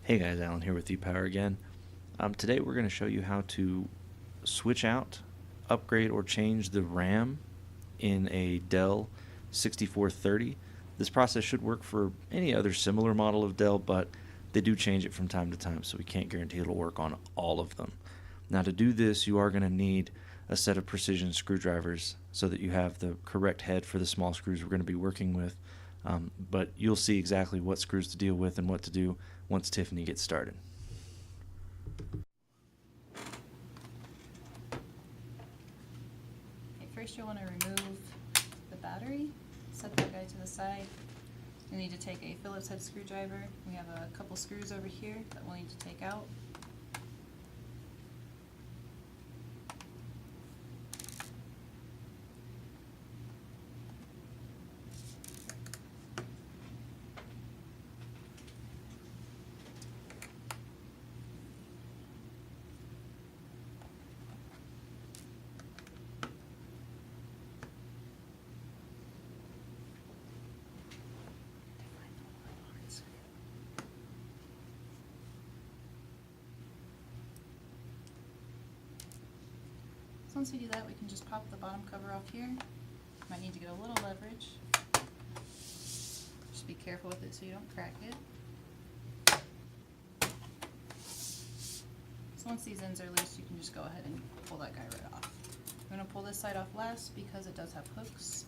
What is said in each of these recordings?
Hey guys, Alan here with thpower again. Today we're going to show you how to switch out, upgrade, or change the RAM in a Dell 6430. This process should work for any other similar model of Dell, but they do change it from time to time, so we can't guarantee it'll work on all of them. Now to do this, you are going to need a set of precision screwdrivers so that you have the correct head for the small screws we're going to be working with. But you'll see exactly what screws to deal with and what to do once Tiffany gets started. Okay, first you'll want to remove the battery, set that guy to the side. You'll need to take a Phillips head screwdriver. We have a couple screws over here that we'll need to take out. So once we do that, we can just pop the bottom cover off here. Might need to get a little leverage. Just be careful with it so you don't crack it. So once these ends are loose, you can just go ahead and pull that guy right off. I'm going to pull this side off last because it does have hooks.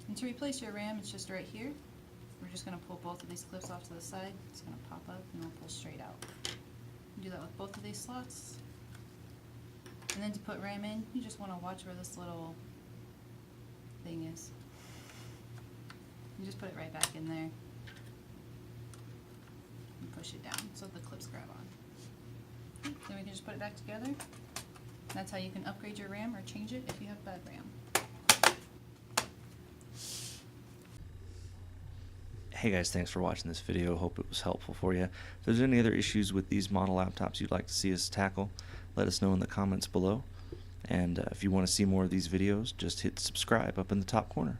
And to replace your RAM, it's just right here. We're just going to pull both of these clips off to the side. It's going to pop up and it'll pull straight out. Do that with both of these slots. And then to put RAM in, you just want to watch where this little thing is. You just put it right back in there and push it down so the clips grab on. Then we can just put it back together. That's how you can upgrade your RAM or change it if you have bad RAM. Hey guys, thanks for watching this video. Hope it was helpful for you. If there's any other issues with these model laptops you'd like to see us tackle, let us know in the comments below. And if you want to see more of these videos, just hit subscribe up in the top corner.